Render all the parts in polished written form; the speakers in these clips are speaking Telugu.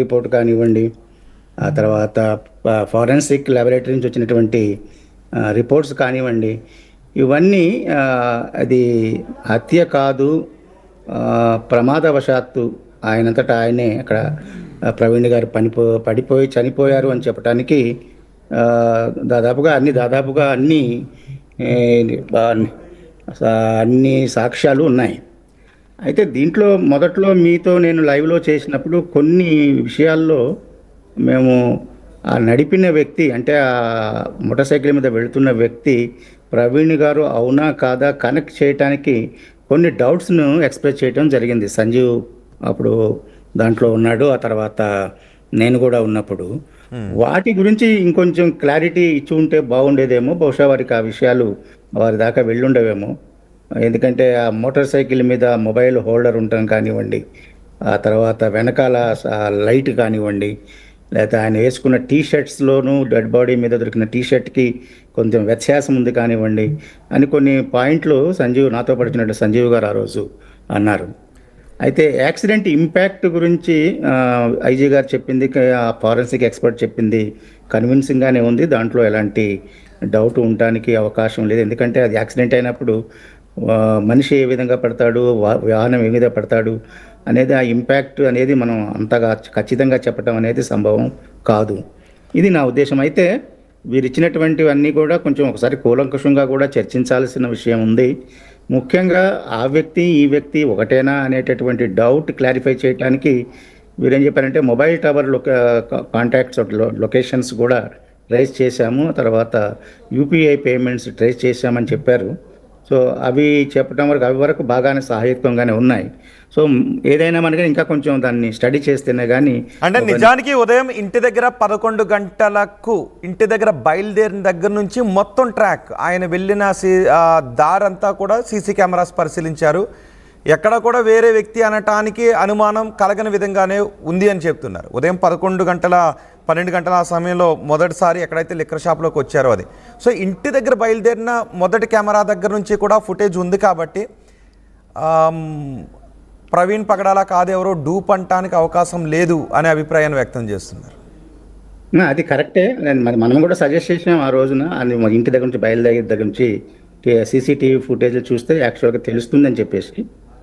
రిపోర్ట్ కానివ్వండి, ఆ తర్వాత ఫారెన్సిక్ ల్యాబొరేటరీ నుంచి వచ్చినటువంటి రిపోర్ట్స్ కానివ్వండి, ఇవన్నీ అది హత్య కాదు, ప్రమాదవశాత్తు ఆయనంతటా ఆయనే అక్కడ ప్రవీణ్ గారు పడిపోయి చనిపోయారు అని చెప్పడానికి దాదాపుగా ఏ, బా- అన్ని సాక్ష్యాలు ఉన్నాయి. అయితే దీంట్లో మొదట్లో మీతో నేను లైవ్లో చేసినప్పుడు కొన్ని విషయాల్లో మేము ఆ నడిపిన వ్యక్తి అంటే ఆ మోటార్ సైకిల్ మీద వెళుతున్న వ్యక్తి ప్రవీణ్ గారు అవునా కాదా కనెక్ట్ చేయడానికి కొన్ని డౌట్స్ను ఎక్స్ప్రెస్ చేయడం జరిగింది. సంజీవ్ అప్పుడు దాంట్లో ఉన్నాడు, ఆ తర్వాత నేను కూడా ఉన్నప్పుడు వాటి గురించి ఇంకొంచెం క్లారిటీ ఇచ్చి ఉంటే బాగుండేదేమో. బహుశా వారికి ఆ విషయాలు వారి దాకా వెళ్ళుండవేమో. ఎందుకంటే ఆ మోటార్ సైకిల్ మీద మొబైల్ హోల్డర్ ఉండటం కానివ్వండి, ఆ తర్వాత వెనకాల లైట్ కానివ్వండి, లేకపోతే ఆయన వేసుకున్న టీ షర్ట్స్లోనూ డెడ్ బాడీ మీద దొరికిన టీ షర్ట్కి కొంచెం వ్యత్యాసం ఉంది కానివ్వండి అని కొన్ని పాయింట్లు నాతో పడుతున్నట్టు సంజీవ్ గారు ఆ రోజు అన్నారు. అయితే యాక్సిడెంట్ ఇంపాక్ట్ గురించి ఐజీ గారు చెప్పింది, ఆ ఫారెన్సిక్ ఎక్స్పర్ట్ చెప్పింది కన్విన్సింగ్గానే ఉంది. దాంట్లో ఎలాంటి డౌట్ ఉండటానికి అవకాశం లేదు. ఎందుకంటే అది యాక్సిడెంట్ అయినప్పుడు మనిషి ఏ విధంగా పడతాడు, వాహనం ఏ విధంగా పడతాడు అనేది, ఆ ఇంపాక్ట్ అనేది మనం అంతగా ఖచ్చితంగా చెప్పడం అనేది సంభవం కాదు. ఇది నా ఉద్దేశం. అయితే వీరు ఇచ్చినటువంటివన్నీ కూడా కొంచెం ఒకసారి కూలంకషంగా కూడా చర్చించాల్సిన విషయం ఉంది. ముఖ్యంగా ఆ వ్యక్తి ఈ వ్యక్తి ఒకటేనా అనేటటువంటి డౌట్ క్లారిఫై చేయడానికి వీరేం చెప్పారంటే మొబైల్ టవర్ కాంటాక్ట్స్ లొకేషన్స్ కూడా ట్రేస్ చేశాము, తర్వాత యూపీఐ పేమెంట్స్ ట్రేస్ చేశామని చెప్పారు. సో అవి చెప్పడం వరకు బాగానే సహాయకంగానే ఉన్నాయి. సో ఏదైనా మనకి ఇంకా కొంచెం దాన్ని స్టడీ చేస్తేనే కానీ. అంటే నిజానికి ఉదయం ఇంటి దగ్గర 11 గంటలకు ఇంటి దగ్గర బయలుదేరిన దగ్గర నుంచి మొత్తం ట్రాక్ ఆయన వెళ్ళిన దారంతా కూడా సీసీ కెమెరాస్ పరిశీలించారు. ఎక్కడ కూడా వేరే వ్యక్తి అనటానికి అనుమానం కలగని విధంగానే ఉంది అని చెప్తున్నారు. ఉదయం 12 గంటల ఆ సమయంలో మొదటిసారి ఎక్కడైతే లిక్కర్ షాప్లోకి వచ్చారో అది. సో ఇంటి దగ్గర బయలుదేరిన మొదటి కెమెరా దగ్గర నుంచి కూడా ఫుటేజ్ ఉంది కాబట్టి ప్రవీణ్ పగడాల కాదెవరో డూప్ అంటానికి అవకాశం లేదు అనే అభిప్రాయాన్ని వ్యక్తం చేస్తున్నారు. అది కరెక్టే. మనం కూడా సజెస్ట్ చేసినాం ఆ రోజున. ఇంటి దగ్గర నుంచి దగ్గర నుంచి సీసీటీవీ ఫుటేజ్ చూస్తే యాక్చువల్గా తెలుస్తుందని చెప్పేసి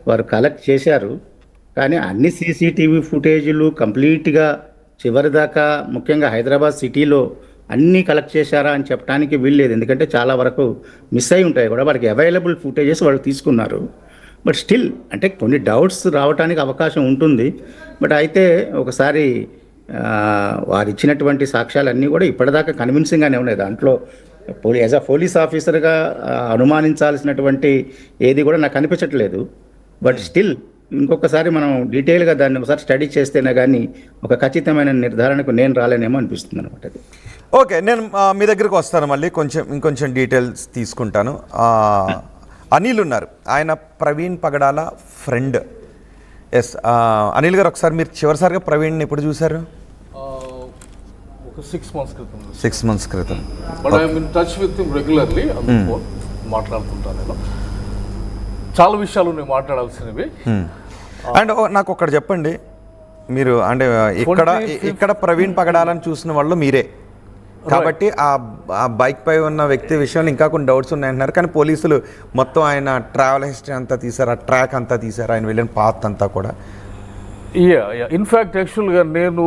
వారు కలెక్ట్ చేశారు. కానీ అన్ని సీసీటీవీ ఫుటేజీలు కంప్లీట్గా చివరి దాకా, ముఖ్యంగా హైదరాబాద్ సిటీలో అన్నీ కలెక్ట్ చేశారా అని చెప్పడానికి వీల్లేదు. ఎందుకంటే చాలా వరకు మిస్ అయి ఉంటాయి కూడా. వారికి అవైలబుల్ ఫుటేజెస్ వాళ్ళు తీసుకున్నారు. బట్ స్టిల్ అంటే కొన్ని డౌట్స్ రావడానికి అవకాశం ఉంటుంది. బట్ అయితే ఒకసారి వారు ఇచ్చినటువంటి సాక్ష్యాలన్నీ కూడా ఇప్పటిదాకా కన్విన్సింగ్గానే ఉన్నాయి. దాంట్లో యాజ్ అ పోలీస్ ఆఫీసర్గా అనుమానించాల్సినటువంటి ఏది కూడా నాకు అనిపించట్లేదు. బట్ స్టిల్ ఇంకొకసారి మనం డీటెయిల్గా దాన్ని ఒకసారి స్టడీ చేస్తేనే కానీ ఒక ఖచ్చితమైన నిర్ధారణకు నేను రాలేనేమో అనిపిస్తుంది అనమాట. అది ఓకే, నేను మీ దగ్గరికి వస్తాను మళ్ళీ ఇంకొంచెం డీటెయిల్స్ తీసుకుంటాను. అనిల్ ఉన్నారు, ఆయన ప్రవీణ్ పగడాల ఫ్రెండ్. ఎస్ అనిల్ గారు, ఒకసారి మీరు చివరిసారిగా ప్రవీణ్ని ఎప్పుడు చూశారు? ఒక 6 months క్రితం. 6 months క్రితం. But I'm in touch with him regularly. మాట్లాడుతుంటాను నేను. చాలా విషయాలు నేను మాట్లాడాల్సినవి. అండ్ నాకు ఒకటి చెప్పండి, మీరు అంటే ఇక్కడ ప్రవీణ్ పగడాలని చూసిన వాళ్ళు మీరే కాబట్టి ఆ బైక్ పై ఉన్న వ్యక్తి విషయంలో ఇంకా కొన్ని డౌట్స్ ఉన్నాయంటున్నారు. కానీ పోలీసులు మొత్తం ఆయన ట్రావెల్ హిస్టరీ అంతా తీశారు, ఆ ట్రాక్ అంతా తీశారు, ఆయన వెళ్ళిన పాత్ అంతా కూడా. ఇన్ఫ్యాక్ట్ యాక్చువల్గా నేను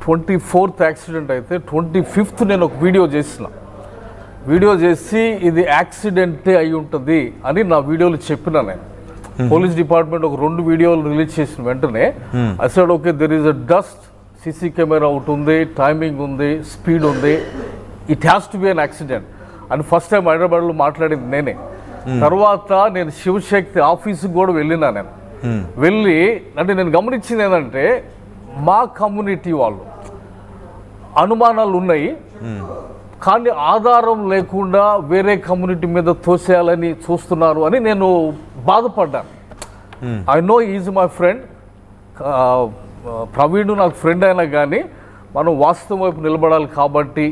24th యాక్సిడెంట్ అయితే 25th నేను ఒక వీడియో చేసి ఇది యాక్సిడెంటే అయి ఉంటుంది అని నా వీడియోలో చెప్పినా. నేను పోలీస్ డిపార్ట్మెంట్ ఒక 2 వీడియోలు రిలీజ్ చేసిన వెంటనే అసలు okay there is a dust, CC camera ఒకటి ఉంది, టైమింగ్ ఉంది, స్పీడ్ ఉంది, it has to be an accident అని ఫస్ట్ టైం హైదరాబాద్లో మాట్లాడింది నేనే. తర్వాత నేను శివశక్తి ఆఫీస్కి కూడా వెళ్ళినా. నేను అంటే నేను గమనించింది ఏంటంటే మా కమ్యూనిటీ వాళ్ళు అనుమానాలు ఉన్నాయి, కానీ ఆధారం లేకుండా వేరే కమ్యూనిటీ మీద తోసేయాలని చూస్తున్నారు అని నేను బాధపడ్డాను. I know is my friend, Praveen నాకు ఫ్రెండ్ అయినా కానీ మనం వాస్తవం వైపు నిలబడాలి కాబట్టి.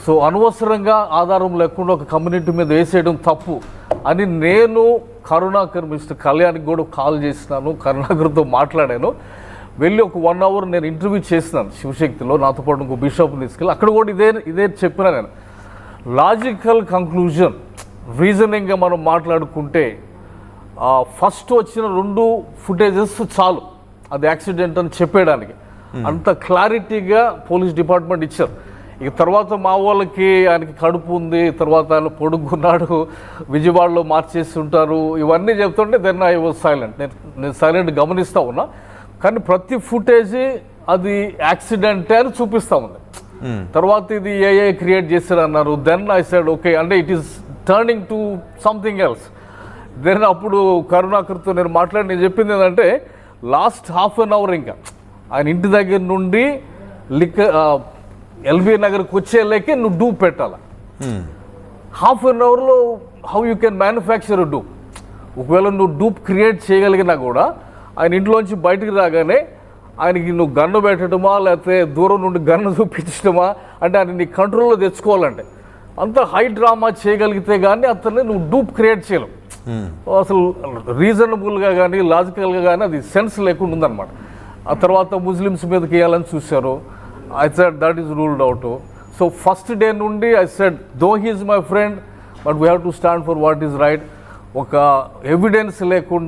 సో అనవసరంగా ఆధారం లేకుండా ఒక కమ్యూనిటీ మీద వేసేయడం తప్పు అని నేను మిస్టర్ కళ్యాణ్కి కూడా కాల్ చేసినాను, కరుణాకర్తో మాట్లాడాను. వెళ్ళి ఒక 1 hour నేను ఇంటర్వ్యూ చేసినాను శివశక్తిలో, నాతో పాటు ఇంకో బిషప్ని తీసుకెళ్ళి అక్కడ కూడా ఇదే చెప్పినా నేను. లాజికల్ కంక్లూజన్ రీజనింగ్గా మనం మాట్లాడుకుంటే ఫస్ట్ వచ్చిన 2 ఫుటేజెస్ చాలు అది యాక్సిడెంట్ అని చెప్పేయడానికి. అంత క్లారిటీగా పోలీస్ డిపార్ట్మెంట్ ఇచ్చారు. ఇక తర్వాత మా వాళ్ళకి ఆయనకి కడుపు ఉంది, తర్వాత ఆయన పొడుగున్నాడు, విజయవాడలో మార్చేసి ఉంటారు, ఇవన్నీ చెప్తుంటే దెన్ ఐ వాజ్ సైలెంట్. నేను సైలెంట్ గమనిస్తూ ఉన్నా. కానీ ప్రతి ఫుటేజీ అది యాక్సిడెంటే అని చూపిస్తూ ఉంది. తర్వాత ఇది ఏఏ క్రియేట్ చేశారు అన్నారు. దెన్ ఐ సెడ్ ఓకే, అంటే it is turning to something else. Then అప్పుడు కరుణాకర్తో నేను చెప్పింది ఏంటంటే లాస్ట్ హాఫ్ అన్ అవర్ ఇంకా ఆయన ఇంటి దగ్గర నుండి ఎల్బీ నగర్కి వచ్చేళ్ళకి నువ్వు డూప్ పెట్టాలి. హాఫ్ అన్ అవర్లో how you can manufacture dupe. ఒకవేళ నువ్వు డూప్ క్రియేట్ చేయగలిగినా కూడా ఆయన ఇంట్లోంచి బయటికి రాగానే ఆయనకి నువ్వు గన్ను పెట్టడమా లేకపోతే దూరం నుండి గన్ను చూపించడమా, అంటే ఆయన నీ కంట్రోల్లో తెచ్చుకోవాలంటే అంత హై డ్రామా చేయగలిగితే కానీ అతన్ని నువ్వు డూప్ క్రియేట్ చేయలేవు. అసలు రీజనబుల్గా కానీ లాజికల్గా కానీ అది సెన్స్ లేకుండా ఉందన్నమాట. ఆ తర్వాత ముస్లిమ్స్ మీదకి వేయాలని చూశారు. I said that is ruled out. So first day నుండి I said though he is my friend but we have to stand for what is right. ఒక ఎవిడెన్స్ లేకుండా